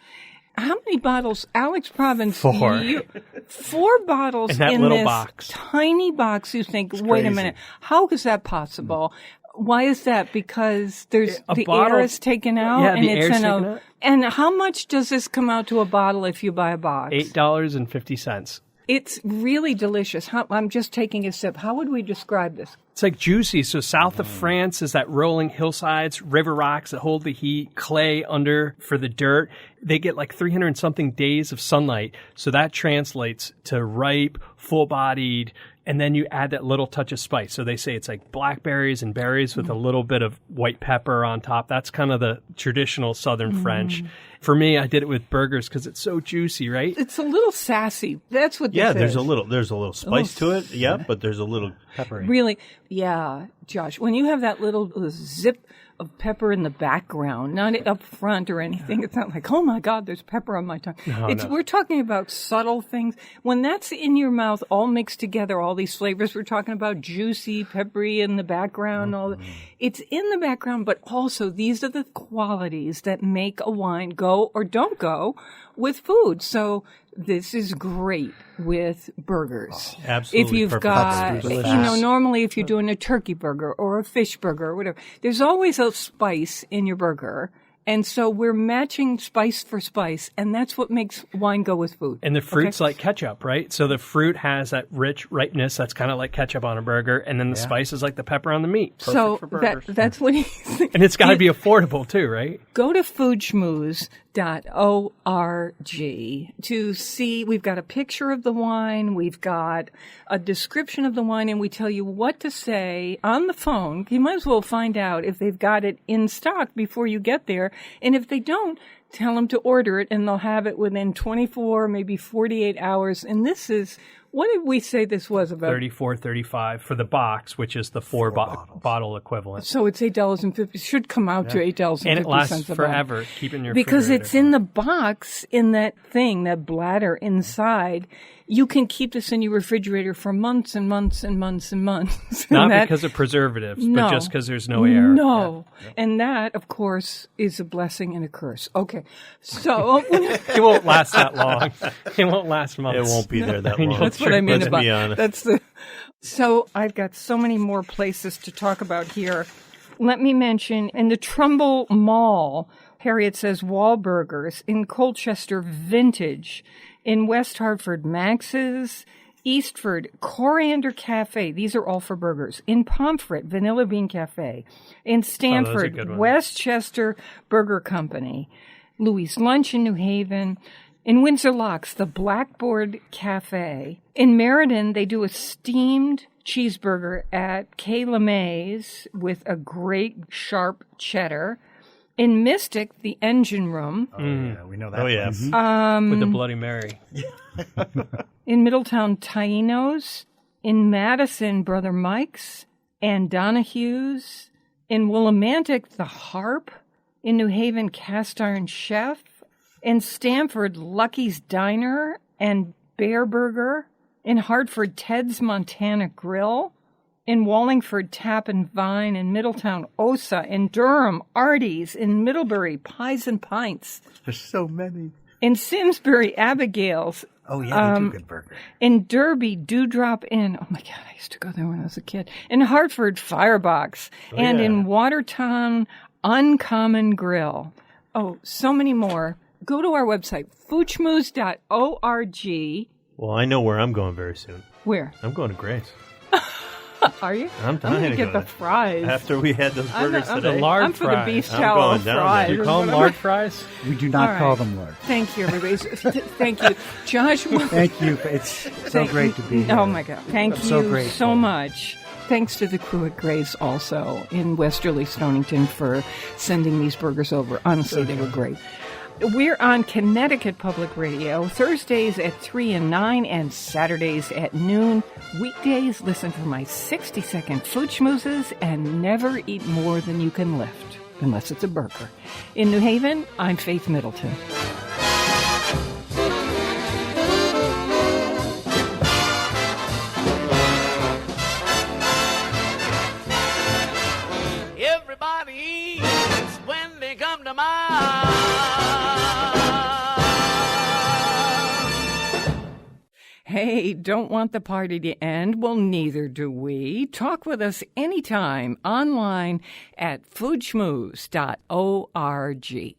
How many bottles, Alex Province?
4.
4 bottles
in that
in
little
this
box.
tiny box. You think, wait a minute, how is that possible? Why is that? Because there's the
bottle-
air is taken out,
Yeah,
and
the
it's
air's
in
taken
a.
out.
And how much does this come out to a bottle if you buy a box?
$8.50.
It's really delicious. I'm just taking a sip. How would we describe this?
It's like juicy. So south of France is that rolling hillsides, river rocks that hold the heat, clay under for the dirt. They get like 300 and something days of sunlight. So that translates to ripe, full-bodied, and then you add that little touch of spice. So they say it's like blackberries and berries with a little bit of white pepper on top. That's kind of the traditional Southern French. For me, I did it with burgers because it's so juicy, right?
It's a little sassy. That's what this
Yeah,
is.
there's a little spice to it. Yeah, but there's a little
Peppery.
Really, yeah, Josh, when you have that little zip of pepper in the background, not up front or anything, it's not like, oh my God, there's pepper on my tongue. We're talking about subtle things. When that's in your mouth, all mixed together, all these flavors, we're talking about juicy, peppery in the background, it's in the background, but also these are the qualities that make a wine go or don't go with food. So this is great with burgers.
absolutely
If you've
perfect.
got,
Delicious.
normally if you're doing a turkey burger or a fish burger or whatever, there's always a spice in your burger. And so we're matching spice for spice, and that's what makes wine go with food.
And the fruit's like ketchup, right? So the fruit has that rich ripeness that's kind of like ketchup on a burger, and then the spice is like the pepper on the meat.
So
for burgers.
that's what he's
And it's got to be affordable too, right?
Go to foodschmooze.org to see. We've got a picture of the wine. We've got a description of the wine, and we tell you what to say on the phone. You might as well find out if they've got it in stock before you get there. And if they don't, tell them to order it, and they'll have it within 24, maybe 48 hours. And this is, what did we say this was about?
$34.35 for the box, which is the four bottle equivalent.
So it's $8.50. Should come out to $8.50.
And it lasts
a bottle.
forever. Keep it in your
Because
refrigerator.
it's in the box, in that thing, that bladder inside. You can keep this in your refrigerator for months and months and months and months.
Not
And that-
because of preservatives,
No.
but just because there's no air.
No. And that, of course, is a blessing and a curse. Okay. So
It won't last that long. It won't last months.
It won't be there that long.
that's what I mean
Let's
about
be honest.
that's the. So I've got so many more places to talk about here. Let me mention in the Trumbull Mall, Harriet says Wahlburgers, in Colchester Vintage, in West Hartford Max's, Eastford Coriander Cafe. These are all for burgers. In Pomfret Vanilla Bean Cafe. In
good
Stanford
ones.
Westchester Burger Company. Louis Lunch in New Haven. In Windsor Locks, the Blackboard Cafe. In Meriden, they do a steamed cheeseburger at Kay LeMay's with a great sharp cheddar. In Mystic, the Engine Room.
Oh, yeah, we know that.
Oh, yeah.
With the Bloody Mary.
In Middletown, Taino's. In Madison, Brother Mike's. And Donahue's. In Willimantic, the Harp. In New Haven, Cast Iron Chef. In Stamford, Lucky's Diner and Bear Burger. In Hartford, Ted's Montana Grill. In Wallingford, Tap and Vine. In Middletown, Osa. In Durham, Artie's. In Middlebury, Pies and Pints.
There's so many.
In Simsbury, Abigail's.
Oh, yeah, they do good burgers.
In Derby, Dewdrop Inn. Oh, my God, I used to go there when I was a kid. In Hartford, Firebox. And in Watertown, Uncommon Grill. Oh, so many more. Go to our website, foodschmooze.org.
Well, I know where I'm going very soon.
Where?
I'm going to Graze.
Are you?
I'm
going
dying
to
to
get
go
the
there.
fries.
After we had those burgers
I'm
today.
lard
I'm for the
fries.
beef
I'm
tallow
going down
fries.
there.
You call them lard fries?
We do not
All
call
right.
them lard.
Thank you, everybody. Thank you. Josh.
Thank you. It's so great to be here.
Oh, my God. Thank
I'm
you
so
so
grateful.
much. Thanks to the crew at Graze also in Westerly, Stonington for sending these burgers over. Honestly, they were great. We're on Connecticut Public Radio, Thursdays at 3 and 9, and Saturdays at noon. Weekdays, listen for my 60-second food schmoozes and never eat more than you can lift, unless it's a burger. In New Haven, I'm Faith Middleton.
Everybody eats when they come to mind.
Hey, don't want the party to end? Well, neither do we. Talk with us anytime online at foodschmooze.org.